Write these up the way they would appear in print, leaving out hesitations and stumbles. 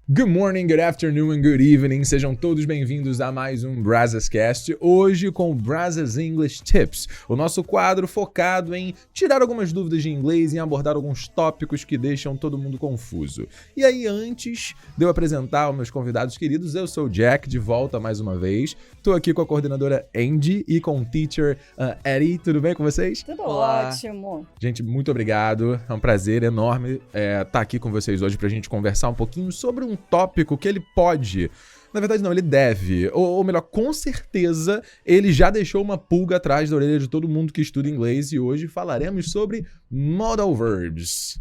Good morning, good afternoon and good evening. Sejam todos bem-vindos a mais um Brazzascast. Hoje com Brazzas English Tips, o nosso quadro focado em tirar algumas dúvidas de inglês e abordar alguns tópicos que deixam todo mundo confuso. E aí, antes de eu apresentar os meus convidados queridos, eu sou o Jack, de volta mais uma vez. Tô aqui com a coordenadora Andy e com o teacher Eddie. Tudo bem com vocês? Tudo Olá. ótimo. Gente, muito obrigado. É um prazer enorme estar aqui com vocês hoje pra gente conversar um pouquinho sobre um tópico que ele pode... Na verdade, não, ele deve. Ou melhor, com certeza, ele já deixou uma pulga atrás da orelha de todo mundo que estuda inglês e hoje falaremos sobre modal verbs.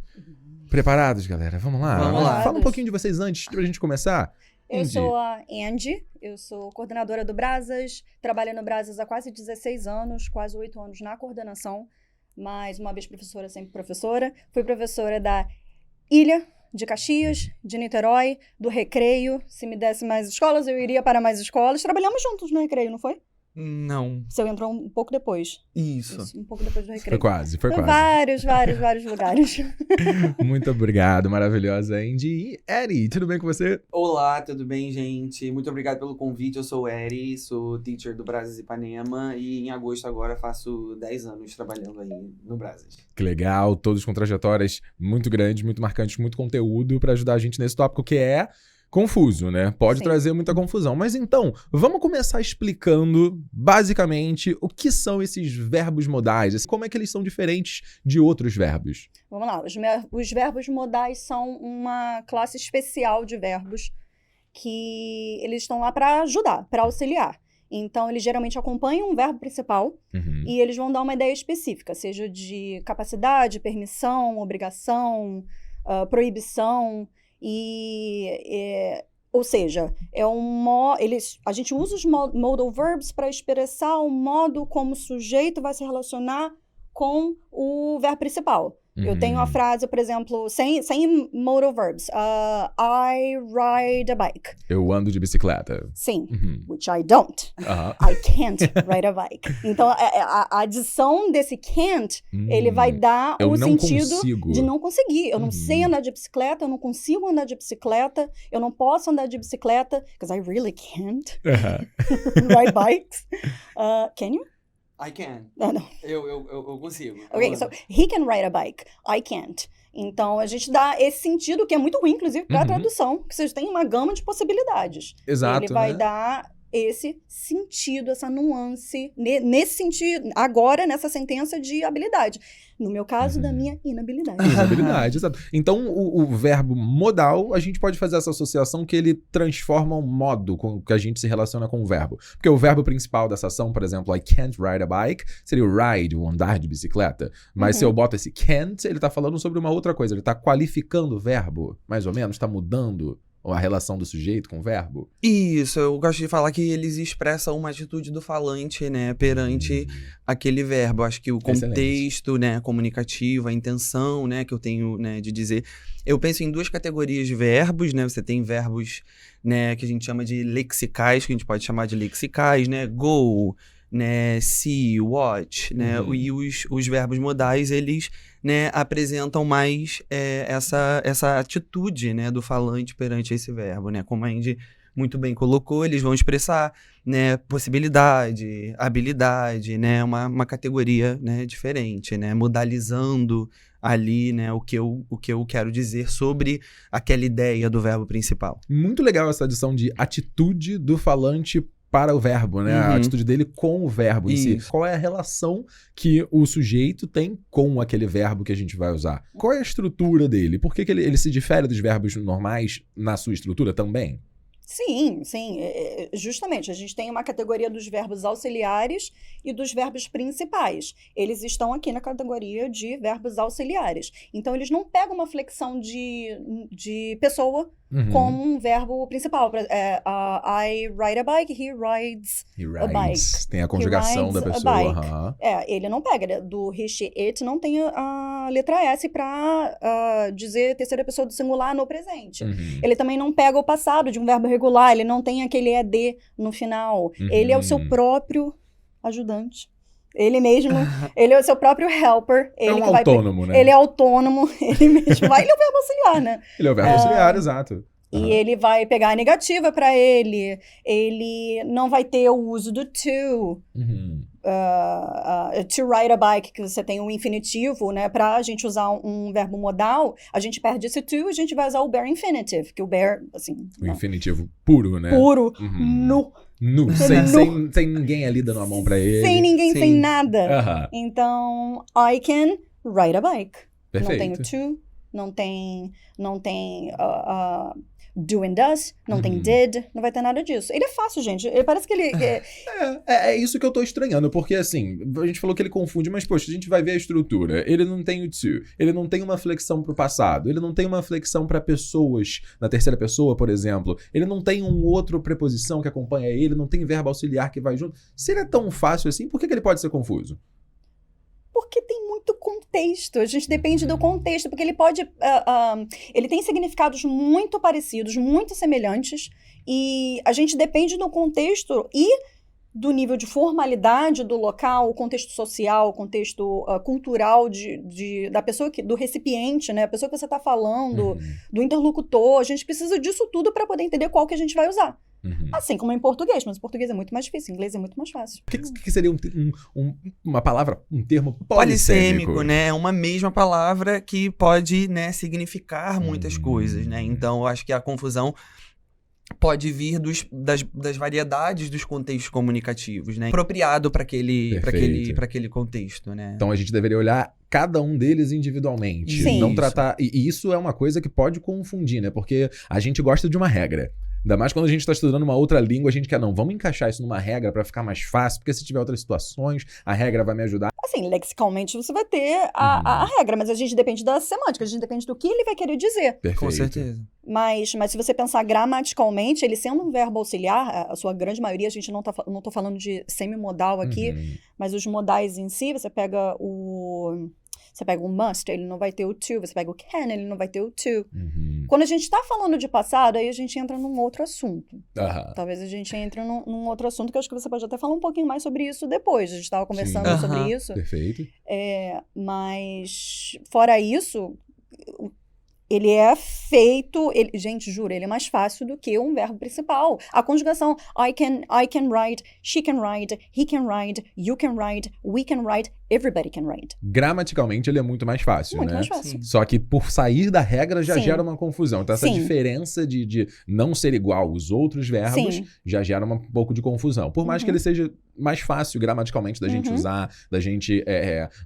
Preparados, galera? Vamos lá? Vamos lá. Fala um pouquinho de vocês antes pra gente começar. Eu Andy. sou a Andy, eu sou coordenadora do Brazzas, trabalho no Brazzas há quase 16 anos, quase 8 anos na coordenação, mais uma vez professora, sempre professora. Fui professora da Ilha, de Caxias, de Niterói, do Recreio. Se me desse mais escolas, eu iria para mais escolas. Trabalhamos juntos no Recreio, não foi? Não. Você entrou um pouco depois. Isso. Um pouco depois do Foi Recreio. quase. Vários lugares. Muito obrigado, maravilhosa Andy. E Eddie, tudo bem com você? Olá, tudo bem, gente? Muito obrigado pelo convite. Eu sou o Eri, sou teacher do Brazzas Ipanema e em agosto agora faço 10 anos trabalhando aí no Brazzas. Que legal, todos com trajetórias muito grandes, muito marcantes, muito conteúdo pra ajudar a gente nesse tópico que é confuso, né? Pode Sim. trazer muita confusão. Mas então, vamos começar explicando, basicamente, o que são esses verbos modais, como é que eles são diferentes de outros verbos. Vamos lá, os verbos modais são uma classe especial de verbos que eles estão lá para ajudar, para auxiliar. Então, eles geralmente acompanham um verbo principal e eles vão dar uma ideia específica, seja de capacidade, permissão, obrigação, proibição. Ou seja, a gente usa os modal verbs para expressar o modo como o sujeito vai se relacionar com o verbo principal. Eu tenho a frase, por exemplo, sem modal verbs. I ride a bike. Eu ando de bicicleta. Sim, which I don't. I can't ride a bike. Então, a adição desse can't, ele vai dar Eu o não sentido consigo. de não conseguir. Eu não sei andar de bicicleta, eu não consigo andar de bicicleta, eu não posso andar de bicicleta, because I really can't ride bikes. Can you? I can. Não. Eu consigo. Ok, so he can ride a bike, I can't. Então, a gente dá esse sentido, que é muito ruim, inclusive, para a tradução, que vocês têm uma gama de possibilidades. Exato, Ele vai né? dar esse sentido, essa nuance, nesse sentido, agora, nessa sentença de habilidade. No meu caso, da minha inabilidade. Usabilidade, exato. Então, o verbo modal, a gente pode fazer essa associação que ele transforma o modo com que a gente se relaciona com o verbo. Porque o verbo principal dessa ação, por exemplo, I can't ride a bike, seria o ride, o andar de bicicleta. Mas se eu boto esse can't, ele tá falando sobre uma outra coisa. Ele tá qualificando o verbo, mais ou menos, tá mudando a relação do sujeito com o verbo. Isso, eu gosto de falar que eles expressam uma atitude do falante, né, perante aquele verbo. Acho que o contexto, né, comunicativo, a intenção, né, que eu tenho, né, de dizer. Eu penso em duas categorias de verbos, né, você tem verbos, né, que a gente chama de lexicais, que a gente pode chamar de lexicais, né, go, né, see, watch, né, e os verbos modais, eles, né, apresentam mais essa atitude, né, do falante perante esse verbo, né, como a Andy muito bem colocou, eles vão expressar, né, possibilidade, habilidade, né, uma categoria, né, diferente, né, modalizando ali, né, o que eu quero dizer sobre aquela ideia do verbo principal. Muito legal essa adição de atitude do falante para o verbo, né? A atitude dele com o verbo em si. Qual é a relação que o sujeito tem com aquele verbo que a gente vai usar? Qual é a estrutura dele? Por que ele se difere dos verbos normais na sua estrutura também? Sim. Justamente, a gente tem uma categoria dos verbos auxiliares e dos verbos principais. Eles estão aqui na categoria de verbos auxiliares. Então, eles não pegam uma flexão de pessoa como um verbo principal. I ride a bike, he rides a bike. Tem a conjugação da pessoa. Ele não pega. Do he, she, it não tem a letra S para dizer terceira pessoa do singular no presente. Ele também não pega o passado de um verbo regular, ele não tem aquele ED no final. Ele é o seu próprio ajudante. Ele mesmo, ele é o seu próprio helper. Ele autônomo, né? Ele é autônomo, ele mesmo vai. Ele é o verbo auxiliar, né? Ele é o verbo auxiliar, exato. E ele vai pegar a negativa para ele não vai ter o uso do to. To ride a bike, que você tem um infinitivo, né? Pra gente usar um verbo modal, a gente perde esse to, a gente vai usar o bare infinitive, que o bare, assim... O infinitivo puro, né? Puro, nu. Sem ninguém ali dando a mão pra ele. Sem ninguém, sem nada. Então, I can ride a bike. Perfeito. Não tem o to, não tem do and does, não tem did, não vai ter nada disso. Ele é fácil, gente. Parece que ele... É isso que eu tô estranhando, porque assim, a gente falou que ele confunde, mas poxa, a gente vai ver a estrutura. Ele não tem o to, ele não tem uma flexão pro passado, ele não tem uma flexão pra pessoas na terceira pessoa, por exemplo. Ele não tem um outro preposição que acompanha ele, não tem verbo auxiliar que vai junto. Se ele é tão fácil assim, por que ele pode ser confuso? Porque tem muito contexto, a gente depende do contexto, porque ele pode... ele tem significados muito parecidos, muito semelhantes, e a gente depende do contexto e do nível de formalidade do local, o contexto social, o contexto cultural da pessoa, do recipiente, né? A pessoa que você está falando, do interlocutor. A gente precisa disso tudo para poder entender qual que a gente vai usar. Assim como em português, mas o português é muito mais difícil, o inglês é muito mais fácil. O que seria uma palavra, um termo polissêmico, né? É uma mesma palavra que pode, né, significar muitas coisas, né? Então, eu acho que a confusão pode vir das variedades dos contextos comunicativos, né? Apropriado para aquele contexto, né? Então a gente deveria olhar cada um deles individualmente. Sim. Não tratar. E isso é uma coisa que pode confundir, né? Porque a gente gosta de uma regra. Ainda mais quando a gente está estudando uma outra língua, a gente quer, não, vamos encaixar isso numa regra para ficar mais fácil, porque se tiver outras situações, a regra vai me ajudar. Assim, lexicalmente você vai ter a regra, mas a gente depende da semântica, a gente depende do que ele vai querer dizer. Perfeito. Com certeza. Mas se você pensar gramaticalmente, ele sendo um verbo auxiliar, a sua grande maioria, a gente não tô falando de semimodal aqui, mas os modais em si, você pega o must, ele não vai ter o to. Você pega o can, ele não vai ter o to. Quando a gente tá falando de passado, aí a gente entra num outro assunto. Talvez a gente entre num outro assunto, que eu acho que você pode até falar um pouquinho mais sobre isso depois. A gente tava conversando sobre isso. Perfeito. Mas, fora isso... Ele é feito... gente, juro, ele é mais fácil do que um verbo principal. A conjugação I can ride, she can ride, he can ride, you can ride, we can ride, everybody can ride. Gramaticalmente, ele é muito mais fácil, muito né? mais fácil. Sim. Só que por sair da regra já gera uma confusão. Então essa Sim. diferença de não ser igual aos outros verbos já gera um pouco de confusão. Por mais que ele seja mais fácil gramaticalmente da gente usar, da gente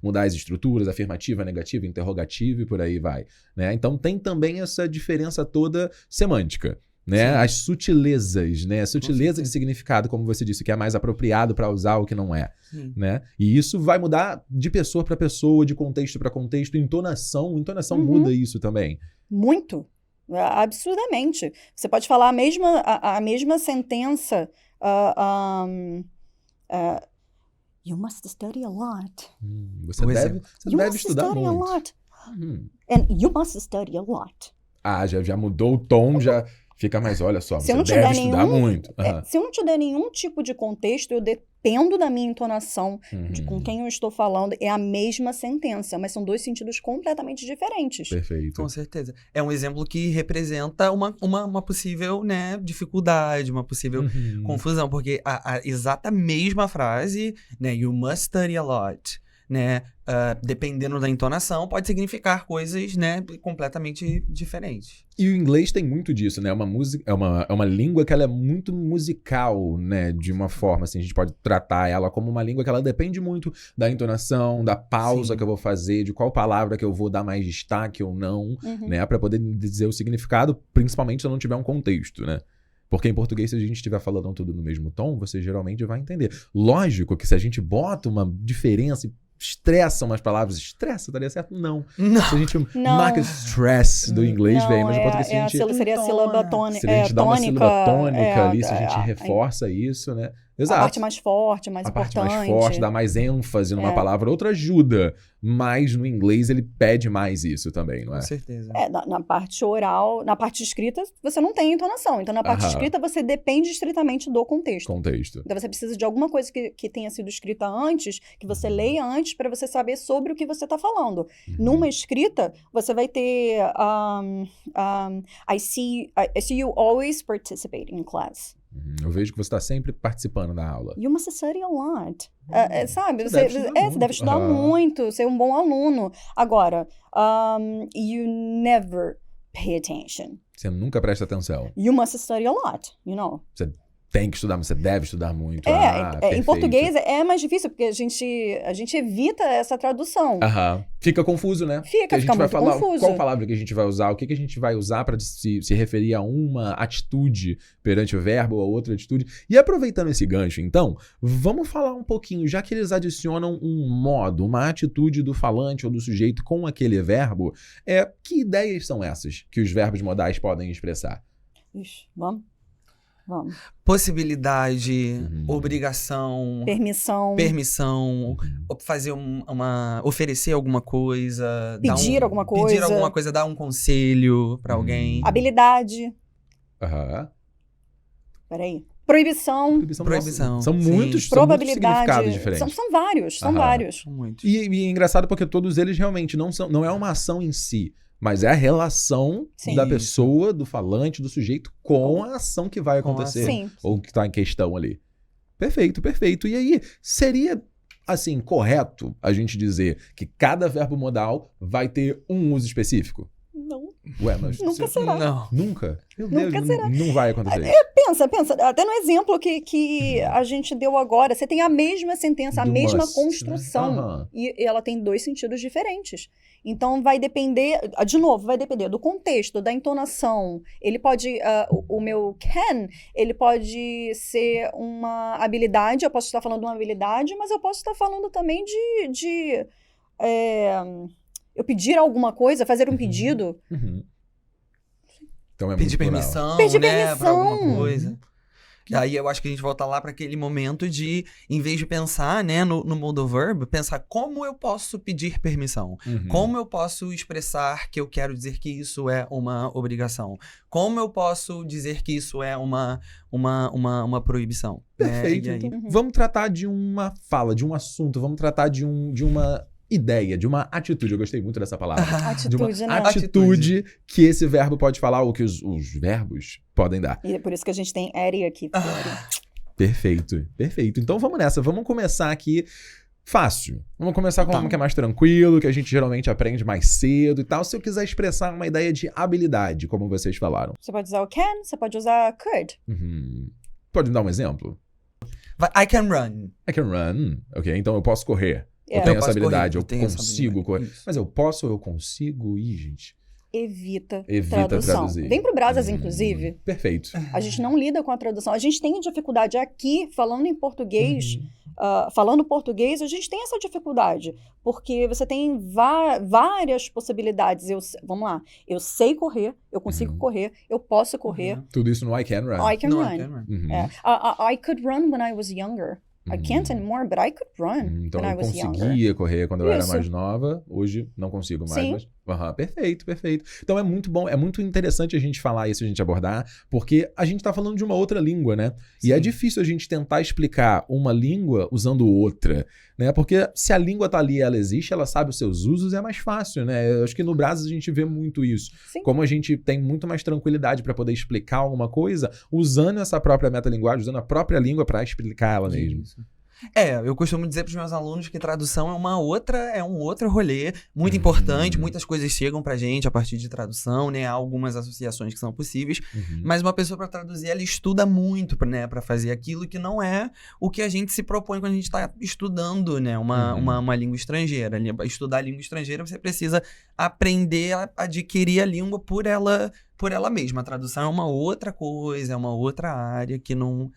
mudar as estruturas, afirmativa, negativa, interrogativa e por aí vai, né? Então tem também essa diferença toda semântica, né? As sutilezas, né? A sutileza de significado, como você disse, que é mais apropriado para usar o que não é, né? E isso vai mudar de pessoa para pessoa, de contexto para contexto, entonação muda isso também. Muito, absurdamente. Você pode falar a mesma sentença, you must study a lot. Você deve estudar muito. A lot. And you must study a lot. Já mudou o tom, já fica mais, olha só, você deve estudar muito. Se eu não te der nenhum tipo de contexto, eu dependo da minha entonação, de com quem eu estou falando, é a mesma sentença, mas são dois sentidos completamente diferentes. Perfeito. Com certeza. É um exemplo que representa uma possível, né, dificuldade, uma possível confusão, porque a exata mesma frase, né, you must study a lot, né, dependendo da entonação, pode significar coisas, né, completamente diferentes. E o inglês tem muito disso, né? É uma língua que ela é muito musical, né? De uma forma, assim, a gente pode tratar ela como uma língua que ela depende muito da entonação, da pausa que eu vou fazer, de qual palavra que eu vou dar mais destaque ou não, né? Para poder dizer o significado, principalmente se eu não tiver um contexto, né? Porque em português, se a gente estiver falando tudo no mesmo tom, você geralmente vai entender. Lógico que se a gente bota uma diferença e estressa umas palavras, daria certo? Não. Se a gente marca stress do inglês, velho, mas em português seria a sílaba tônica. Se a gente dá uma sílaba tônica ali, se a gente reforça isso, né? Exato. A parte mais forte, mais a importante. parte mais forte, dá mais ênfase numa É. palavra, outra ajuda. Mas no inglês ele pede mais isso também, não é? Com certeza. Na parte oral, na parte escrita, você não tem entonação. Então, na parte Aham. escrita, você depende estritamente do contexto. Contexto. Então, você precisa de alguma coisa que tenha sido escrita antes, que você leia antes, para você saber sobre o que você está falando. Numa escrita, você vai ter I see you always participate in class. Eu vejo que você está sempre participando da aula. You must study a lot. Sabe? Você deve estudar Você deve estudar muito. muito, ser um bom aluno. Agora, you never pay attention. Você nunca presta atenção. You must study a lot, you know. Você tem que estudar, mas você deve estudar muito. Em Perfeito. português é mais difícil, porque a gente evita essa tradução. Aham. Fica confuso, né? Fica Que a gente vai muito falar confuso. qual palavra que a gente vai usar, o que a gente vai usar para se referir a uma atitude perante o verbo ou a outra atitude. E aproveitando esse gancho, então, vamos falar um pouquinho, já que eles adicionam um modo, uma atitude do falante ou do sujeito com aquele verbo, que ideias são essas que os verbos modais podem expressar? Ixi, vamos. Possibilidade, obrigação, permissão, fazer oferecer alguma coisa, pedir alguma coisa, dar um conselho pra alguém. Habilidade. Aham. Peraí. Proibição. Proibição. São Sim. muitos, Probabilidade. são muitos significados diferentes. São vários, são Aham. vários. São muitos. E é engraçado porque todos eles realmente não é uma ação em si, mas é a relação Sim. da pessoa, do falante, do sujeito com a ação que vai Com a acontecer. Sim. Ou que está em questão ali. Perfeito, perfeito. E aí, seria, assim, correto a gente dizer que cada verbo modal vai ter um uso específico? Não. Ué, mas... Nunca será. Não. Nunca? Meu Nunca Deus, será. não vai acontecer isso. Pensa. Até no exemplo que a gente deu agora. Você tem a mesma sentença, a Do mesma must, construção. né? Aham. E ela tem dois sentidos diferentes. Então, vai depender... De novo, vai depender do contexto, da entonação. Ele pode... o meu can, ele pode ser uma habilidade. Eu posso estar falando de uma habilidade, mas eu posso estar falando também de eu pedir alguma coisa, fazer um pedido. Uhum. Então é Pedir muito plural. permissão, Pedir né? Pra alguma permissão. coisa. E aí eu acho que a gente volta lá para aquele momento de, em vez de pensar, né, no modal verb, pensar como eu posso pedir permissão. Uhum. Como eu posso expressar que eu quero dizer que isso é uma obrigação. Como eu posso dizer que isso é uma proibição. Perfeito. Né? E aí- Então, vamos tratar de uma fala, de um assunto, vamos tratar de uma ideia, de uma atitude. Eu gostei muito dessa palavra. De uma Atitude, né? atitude que esse verbo pode falar, ou que os verbos podem dar. E é por isso que a gente tem Eri aqui. Perfeito, perfeito. Então vamos nessa, vamos começar aqui fácil. Vamos começar com Tá. algo que é mais tranquilo, que a gente geralmente aprende mais cedo e tal. Se eu quiser expressar uma ideia de habilidade, como vocês falaram. Você pode usar o can, você pode usar could. Pode me dar um exemplo? I can run. I can run. Ok, então eu posso correr. É. Eu tenho Eu essa posso habilidade, correr, eu eu tenho essa consigo habilidade. correr. Isso. Mas eu posso ou eu consigo? Ih, gente. Evita Evita tradução. traduzir. Vem pro Brasas, inclusive. Perfeito. A gente não lida com a tradução. A gente tem dificuldade aqui, falando em português, Uhum. falando português, a gente tem essa dificuldade. Porque você tem várias possibilidades. Vamos lá. Eu sei correr, eu consigo Uhum. correr, eu posso correr. Tudo isso no I can run. I can No, run. I can run. Uhum. É. I could run when I was younger. I can't anymore, but I could run Então when I eu was younger. conseguia correr quando eu era Isso. mais nova, hoje não consigo mais. Sim. Mas... Perfeito, perfeito. Então é muito bom, é muito interessante a gente falar isso, a gente abordar, porque a gente tá falando de uma outra língua, né? E é Sim. difícil a gente tentar explicar uma língua usando outra, né? Porque se a língua tá ali, ela existe, ela sabe os seus usos, é mais fácil, né? Eu acho que no Brasil a gente vê muito isso. Sim. Como a gente tem muito mais tranquilidade para poder explicar alguma coisa, usando essa própria metalinguagem, usando a própria língua para explicar ela mesmo. Isso. Eu costumo dizer para os meus alunos que tradução é um outro rolê muito importante, muitas coisas chegam pra gente a partir de tradução, né? Há algumas associações que são possíveis, mas uma pessoa para traduzir, ela estuda muito, né, para fazer aquilo que não é o que a gente se propõe quando a gente está estudando, né, uma língua estrangeira. Estudar a língua estrangeira, você precisa aprender a adquirir a língua por ela mesma. A tradução é uma outra coisa, é uma outra área que não...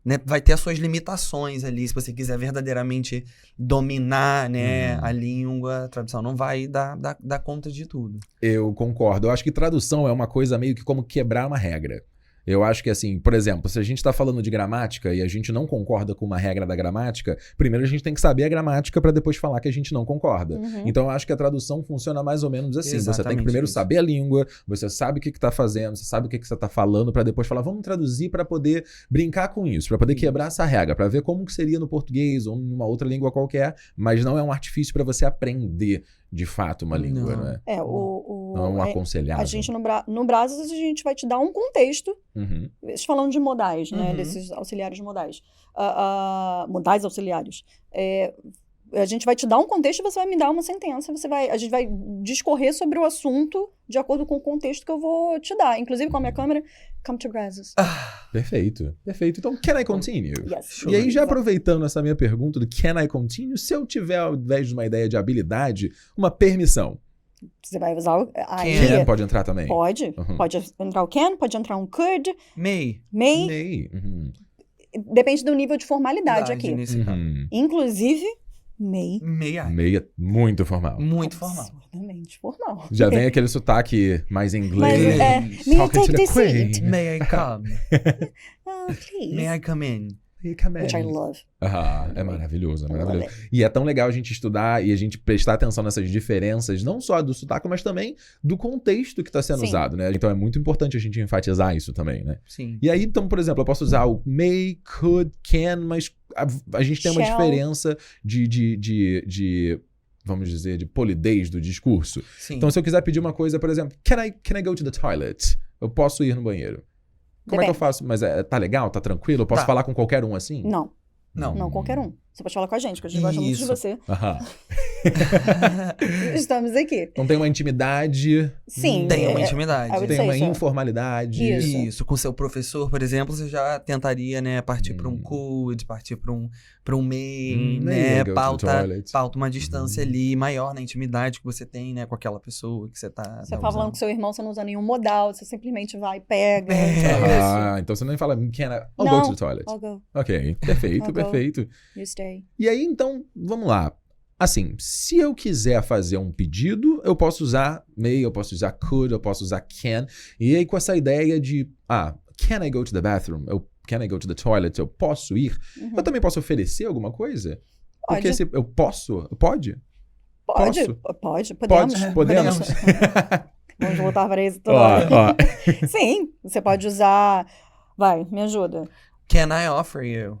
Né, vai ter as suas limitações ali, se você quiser verdadeiramente dominar, né, a língua, a tradução não vai dar conta de tudo. Eu concordo. Eu acho que tradução é uma coisa meio que como quebrar uma regra. Eu acho que assim, por exemplo, se a gente tá falando de gramática e a gente não concorda com uma regra da gramática, primeiro a gente tem que saber a gramática pra depois falar que a gente não concorda. Então eu acho que a tradução funciona mais ou menos assim. Você tem que primeiro saber a língua, você sabe o que tá fazendo, você sabe o que você tá falando pra depois falar, vamos traduzir pra poder brincar com isso, pra poder quebrar essa regra, pra ver como que seria no português ou em uma outra língua qualquer, mas não é um artifício pra você aprender de fato uma língua, não é? Não é um aconselhável. A gente no Brazos a gente vai te dar um contexto, falando de modais, né, desses auxiliares modais, modais auxiliares. A gente vai te dar um contexto e você vai me dar uma sentença, a gente vai discorrer sobre o assunto de acordo com o contexto que eu vou te dar. Inclusive com a minha câmera, come to Brazos. Perfeito. Então, can I continue? Yes. E aí, já aproveitando essa minha pergunta do can I continue, se eu tiver, ao invés de uma ideia de habilidade, uma permissão. Você vai usar o... Can pode entrar também? Pode. Pode entrar o can, pode entrar um could. May. Depende do nível de formalidade aqui. Inclusive... May é muito formal. Muito formal. Absurdamente formal. Já vem aquele sotaque mais inglês. May I take this seat? May I come? Please. May I come in? Which I love. É maravilhoso, é maravilhoso. E é tão legal a gente estudar e a gente prestar atenção nessas diferenças, não só do sotaque, mas também do contexto que está sendo usado, né? Então é muito importante a gente enfatizar isso também, né? Sim. E aí, então, por exemplo, eu posso usar o may, could, can, mas a gente tem uma diferença de vamos dizer, de polidez do discurso. Sim. Então, se eu quiser pedir uma coisa, por exemplo, can I go to the toilet? Eu posso ir no banheiro. Como é que eu faço? Mas tá legal? Tá tranquilo? Eu posso falar com qualquer um assim? Não, qualquer um. Você pode falar com a gente, porque a gente gosta muito de você. Estamos aqui. Então tem uma intimidade. Sim. Tem uma intimidade. Tem uma informalidade. Isso. Com seu professor, por exemplo, você já tentaria, né, partir para um could, partir para um may, né, pauta uma distância ali maior na intimidade que você tem, né, com aquela pessoa que você tá Você tá falando com seu irmão, você não usa nenhum modal, você simplesmente vai e pega. Então você nem fala, I'll go to the toilet. I'll go. Ok, perfeito. You stay. E aí, então, vamos lá. Assim, se eu quiser fazer um pedido, eu posso usar may, eu posso usar could, eu posso usar can. E aí, com essa ideia de, can I go to the bathroom? Can I go to the toilet? Eu posso ir? Eu também posso oferecer alguma coisa? Pode. Porque se eu posso, pode? Podemos. Vamos voltar para isso toda hora. Sim, você pode usar... Vai, me ajuda. Can I offer you?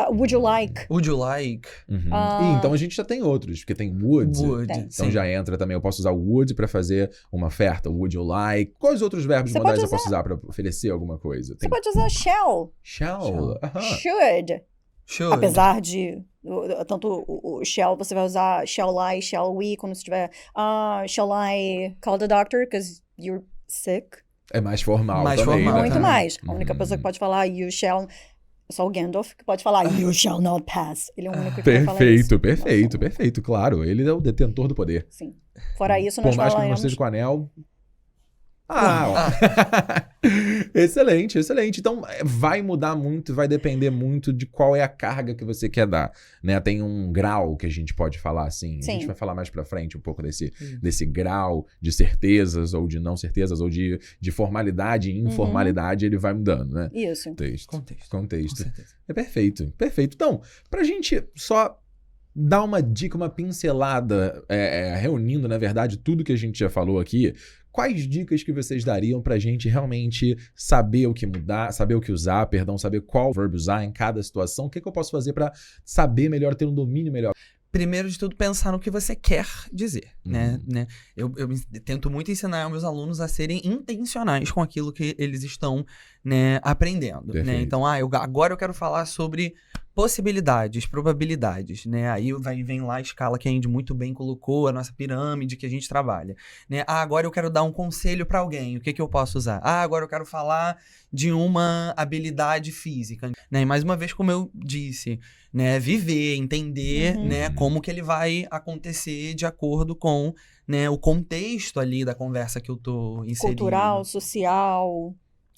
Would you like? Would you like? Então a gente já tem outros, porque tem would. Então já entra também, eu posso usar would pra fazer uma oferta. Would you like? Quais outros verbos modais eu posso usar pra oferecer alguma coisa? Você pode usar shall. Should. Apesar de... Tanto o shall, você vai usar shall I, shall we, quando você tiver... shall I call the doctor because you're sick? É mais formal também, né? Muito mais. A única pessoa que pode falar you shall... Só o Gandalf que pode falar you shall not pass. Ele é o único que pode falar isso. Perfeito. Claro, ele é o detentor do poder. Sim. Fora isso, nós falamos... Por mais que ele não esteja com o anel... Excelente. Então, vai mudar muito, vai depender muito de qual é a carga que você quer dar, né? Tem um grau que a gente pode falar assim. Sim. A gente vai falar mais pra frente um pouco desse grau de certezas ou de não certezas ou de formalidade e informalidade, ele vai mudando, né? Isso. Contexto. É perfeito. Então, pra gente só dar uma dica, uma pincelada, reunindo, na verdade, tudo que a gente já falou aqui, quais dicas que vocês dariam pra gente realmente saber o que mudar, saber o que usar, saber qual verbo usar em cada situação? O que eu posso fazer pra saber melhor, ter um domínio melhor? Primeiro de tudo, pensar no que você quer dizer, né? Eu tento muito ensinar meus alunos a serem intencionais com aquilo que eles estão, né, aprendendo, né? Então, agora eu quero falar sobre possibilidades, probabilidades, né? Aí vem lá a escala que a Andy muito bem colocou, a nossa pirâmide que a gente trabalha, né? Agora eu quero dar um conselho para alguém, o que eu posso usar? Agora eu quero falar de uma habilidade física, né? E mais uma vez, como eu disse, né? Viver, entender, né? Como que ele vai acontecer de acordo com, né, o contexto ali da conversa que eu tô inserindo. Cultural, social...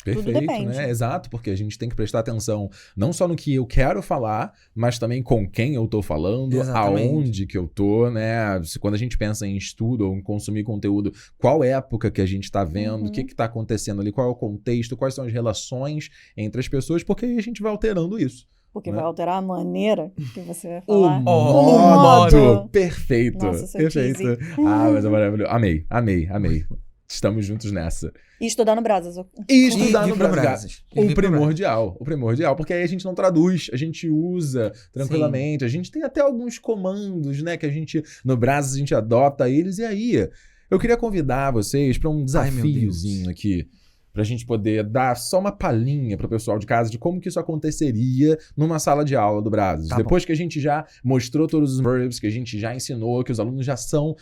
Perfeito, Tudo depende. né? Exato, porque a gente tem que prestar atenção não só no que eu quero falar, mas também com quem eu tô falando, Exatamente. aonde que eu tô, né? Quando a gente pensa em estudo ou em consumir conteúdo, qual época que a gente tá vendo, o que tá acontecendo ali, qual é o contexto, quais são as relações entre as pessoas, porque aí a gente vai alterando isso. Porque né? vai alterar a maneira que você vai O falar. modo! Perfeito, Nossa, seu perfeito. cheesy. Mas é maravilhoso. Amei. Estamos juntos nessa. E estudar no Brasas. E estudar E no pro Brasil. Brazos. O primordial, porque aí a gente não traduz, a gente usa tranquilamente, a gente tem até alguns comandos, né, que a gente, no Brasil, a gente adota eles, e aí, eu queria convidar vocês para um meu desafiozinho aqui, pra gente poder dar só uma palhinha pro pessoal de casa de como que isso aconteceria numa sala de aula do Brazos. Tá Depois que a gente já mostrou todos os verbs, que a gente já ensinou, que os alunos já estão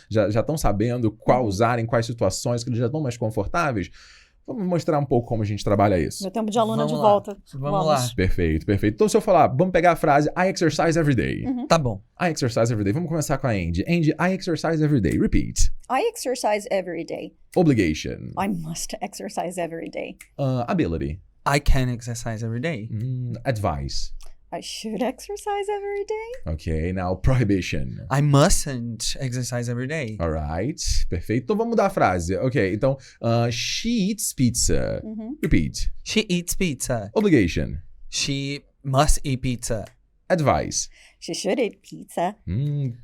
sabendo qual usar em quais situações, que eles já estão mais confortáveis, vamos mostrar um pouco como a gente trabalha isso. Meu tempo de aluna Vamos de lá. volta. Vamos lá. Perfeito. Então, se eu falar, vamos pegar a frase I exercise every day. Tá bom. I exercise every day. Vamos começar com a Andy. Andy, I exercise every day. Repeat. I exercise every day. Obligation. I must exercise every day. Ability. I can exercise every day. Advice. I should exercise every day. Ok, now prohibition. I mustn't exercise every day. Alright, perfeito. Então vamos mudar a frase. Ok, então, she eats pizza. Repeat. She eats pizza. Obligation. She must eat pizza. Advice. She should eat pizza.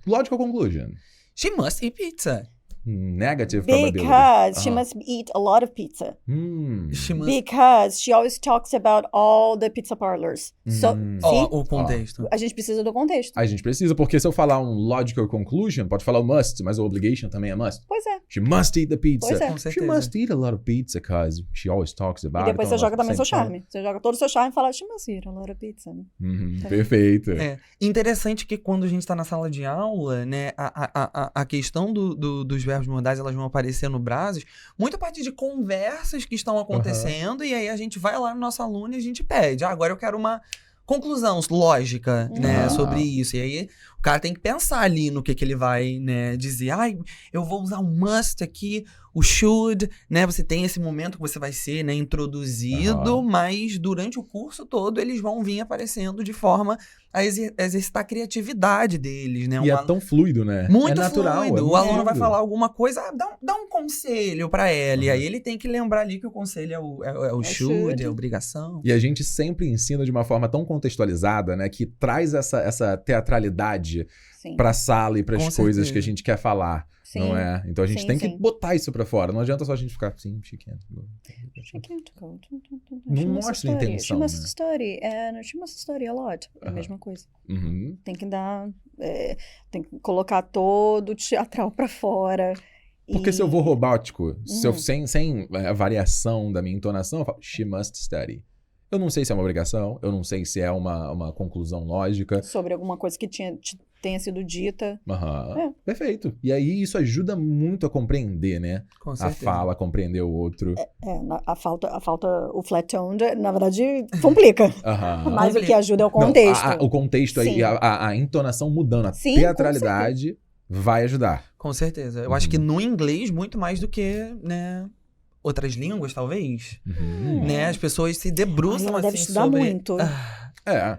Logical conclusion. She must eat pizza. Negative probability. Because she must eat a lot of pizza. She must... Because she always talks about all the pizza parlors. So, Ó, see? o contexto. A gente precisa do contexto. A gente precisa, porque se eu falar um logical conclusion, pode falar o must, mas o obligation também é must. Pois é. She must eat the pizza. Pois é. Com She certeza. must eat a lot of pizza, because she always talks about E depois it. você joga também seu sempre fala. charme. Você joga todo o seu charme e fala, she must eat a lot of pizza. Perfeito. É interessante que quando a gente tá na sala de aula, né, a questão dos verbos modais, elas vão aparecer no Brazos, muito a partir de conversas que estão acontecendo, e aí a gente vai lá no nosso aluno e a gente pede, agora eu quero uma conclusão lógica, né, sobre isso. E aí o cara tem que pensar ali no que ele vai, né, dizer. Eu vou usar o must aqui, o should, né? Você tem esse momento que você vai ser, né, introduzido, mas durante o curso todo eles vão vir aparecendo de forma a exercitar a criatividade deles, né? E é tão fluido, né? Muito é natural. fluido. É O muito aluno vai fluido. falar alguma coisa, dá um conselho pra ela. E aí ele tem que lembrar ali que o conselho é o should, é a obrigação. E a gente sempre ensina de uma forma tão contextualizada, né? Que traz essa teatralidade Sim. pra sala e pras Com coisas certeza. que a gente quer falar. Sim. Não é? Então a gente Sim, tem que sim. botar isso pra fora. Não adianta só a gente ficar assim, she can't go. She can't go. Não She must mostra study. intenção, She must né? study. And she must study a lot. É a mesma coisa. Uhum. Tem que dar... tem que colocar todo o teatral pra fora. Porque E- se eu vou robótico, se eu, sem a variação da minha entonação, eu falo, she must study. Eu não sei se é uma obrigação, eu não sei se é uma conclusão lógica. Sobre alguma coisa que tenha sido dita. Perfeito. E aí isso ajuda muito a compreender, né? Com A certeza. fala, compreender o outro. A falta, o flat toned, na verdade, complica. Aham. Mas o que ajuda é o Não, contexto. o contexto aí, Sim. a entonação mudando, a Sim, teatralidade vai ajudar. Com certeza. Eu acho que no inglês, muito mais do que, né, outras línguas, talvez. Né? As pessoas se debruçam Ela assim deve estudar sobre... muito. É.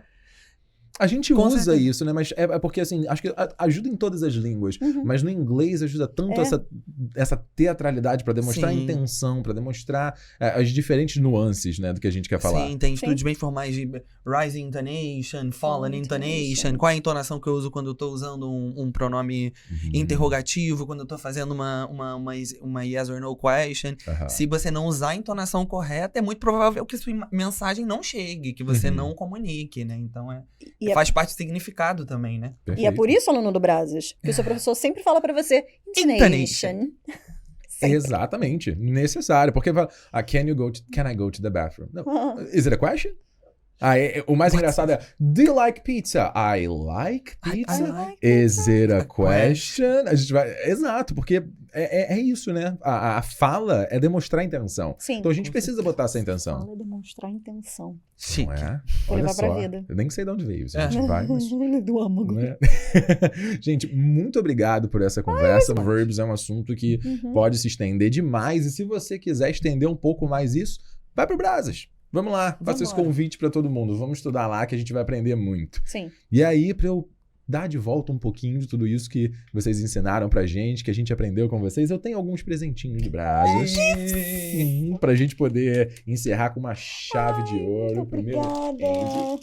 A gente Com usa certeza. isso, né? Mas é porque, assim, acho que ajuda em todas as línguas. Mas no inglês ajuda tanto essa teatralidade pra demonstrar a Sim. intenção, pra demonstrar as diferentes nuances, né? Do que a gente quer falar. Sim, tem estudos bem formais de rising intonation, fallen intonation. Qual é a entonação que eu uso quando eu tô usando um pronome interrogativo, quando eu tô fazendo uma yes or no question. Aham. Se você não usar a entonação correta, é muito provável que sua mensagem não chegue, que você não comunique, né? Então faz parte do significado também, né? E é Perfeito. por isso, aluno do Brazos, que o seu professor sempre fala pra você intonation. Sempre. Exatamente. Necessário. Porque fala, can I go to the bathroom? No. Is it a question? O mais engraçado é, do you like pizza? I like pizza. I like Is it a question? A gente vai... Exato, porque é isso, né? A fala é demonstrar intenção. Sim. Então a gente precisa botar essa intenção. Fala demonstrar intenção. Chique. Não é? Vou Olha levar pra só. vida. Eu nem sei de onde veio. Se a gente vai, mas... Do âmago. né? Gente, muito obrigado por essa conversa. Verbs é um assunto que pode se estender demais. E se você quiser estender um pouco mais isso, vai pro Brasas. Vamos lá, faço esse convite para todo mundo. Vamos estudar lá que a gente vai aprender muito. Sim. E aí, para eu dar de volta um pouquinho de tudo isso que vocês ensinaram pra gente, que a gente aprendeu com vocês, eu tenho alguns presentinhos de Brasas. Pra gente poder encerrar com uma chave de ouro. Primeiro, obrigada.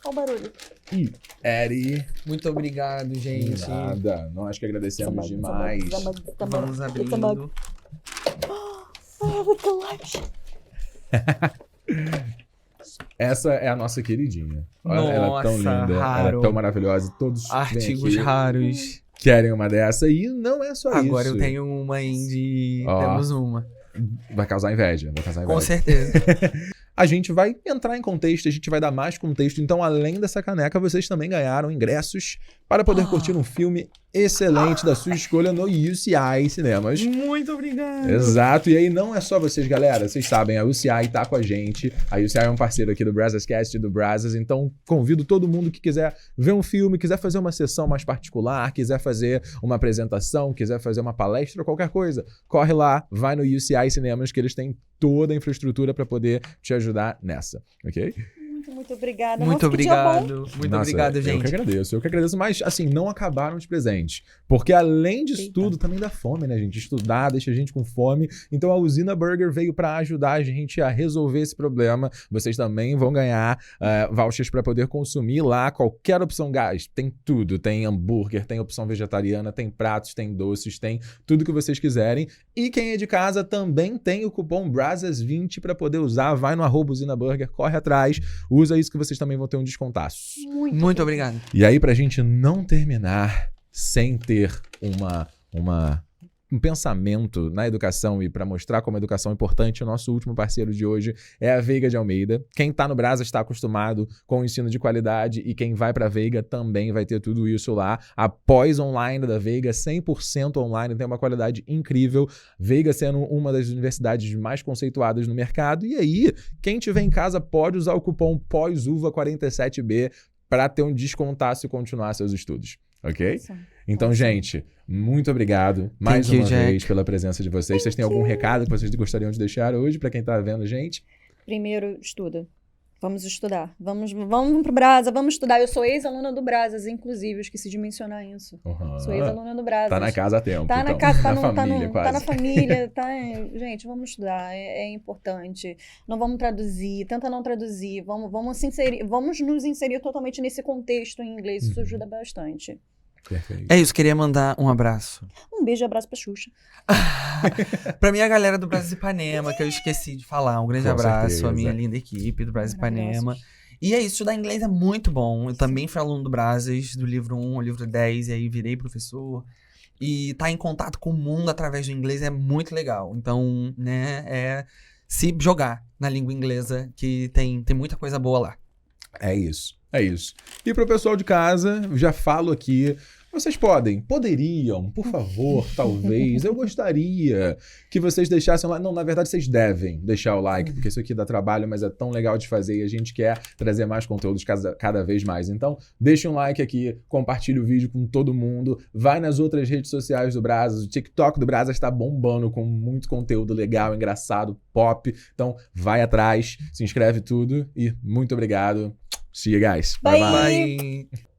Olha o barulho. E Eddie. Muito obrigado, gente. Nada. Nós que agradecemos demais. Vamos abrindo. Essa é a nossa queridinha. Nossa, ela é tão linda, raro. ela é tão maravilhosa. Todos artigos raros. Querem uma dessa. E não é só isso. Agora eu tenho uma indie. Temos uma. Vai causar inveja. Com certeza. A gente vai entrar em contexto, a gente vai dar mais contexto. Então, além dessa caneca, vocês também ganharam ingressos para poder curtir um filme excelente da sua escolha no UCI Cinemas. Muito obrigado. Exato. E aí não é só vocês, galera. Vocês sabem, a UCI tá com a gente. A UCI é um parceiro aqui do Brazzascast e do Brazzas. Então, convido todo mundo que quiser ver um filme, quiser fazer uma sessão mais particular, quiser fazer uma apresentação, quiser fazer uma palestra, qualquer coisa, corre lá, vai no UCI Cinemas, que eles têm toda a infraestrutura para poder te ajudar nessa, ok? Muito obrigada. Muito obrigado. Muito obrigado, gente. Eu que agradeço. Mas, assim, não acabaram os presentes. Porque, além disso tudo, também dá fome, né, gente? Estudar deixa a gente com fome. Então, a Usina Burger veio para ajudar a gente a resolver esse problema. Vocês também vão ganhar vouchers para poder consumir lá qualquer opção gás. Tem tudo. Tem hambúrguer, tem opção vegetariana, tem pratos, tem doces, tem tudo que vocês quiserem. E quem é de casa também tem o cupom BRAZAS20 para poder usar. Vai no @Usina Burger, corre atrás. Usa isso que vocês também vão ter um descontaço. Muito obrigado. E aí, pra gente não terminar sem ter um pensamento na educação e para mostrar como a educação é importante, o nosso último parceiro de hoje é a Veiga de Almeida. Quem tá no Brasas está acostumado com o ensino de qualidade e quem vai pra Veiga também vai ter tudo isso lá. A pós online da Veiga, 100% online, tem uma qualidade incrível. Veiga sendo uma das universidades mais conceituadas no mercado. E aí, quem tiver em casa pode usar o cupom PÓSUVA47B para ter um descontaço e continuar seus estudos. Ok? Então, gente, muito obrigado mais uma vez pela presença de vocês. Vocês têm algum recado que vocês gostariam de deixar hoje para quem tá vendo a gente? Primeiro, estuda. Vamos estudar. Vamos pro Brasa, vamos estudar. Eu sou ex-aluna do Brasas, inclusive, eu esqueci de mencionar isso. Sou ex-aluna do Brasas. Tá na casa há tempo. Tá então. na casa, tá família, na família. Gente, vamos estudar, é importante. Não vamos traduzir, tenta não traduzir. Vamos nos inserir totalmente nesse contexto em inglês, isso ajuda bastante. Perfeito. É isso, queria mandar um abraço. Um beijo e abraço pra Xuxa. Pra minha galera do Brasas Ipanema, que eu esqueci de falar. Um grande abraço à minha linda equipe do Brasas Ipanema. E é isso, estudar inglês é muito bom. Eu também fui aluno do Brasas, do livro 1 ao livro 10, e aí virei professor. E tá em contato com o mundo através do inglês é muito legal. Então, né, é se jogar na língua inglesa, que tem muita coisa boa lá. É isso. E pro pessoal de casa, já falo aqui, vocês poderiam, por favor, talvez, eu gostaria que vocês deixassem lá. Não, na verdade, vocês devem deixar o like, porque isso aqui dá trabalho, mas é tão legal de fazer e a gente quer trazer mais conteúdos cada vez mais. Então, deixa um like aqui, compartilha o vídeo com todo mundo, vai nas outras redes sociais do Brasas, o TikTok do Brasas está bombando com muito conteúdo legal, engraçado, pop. Então, vai atrás, se inscreve tudo e muito obrigado. See you guys. Bye. Bye.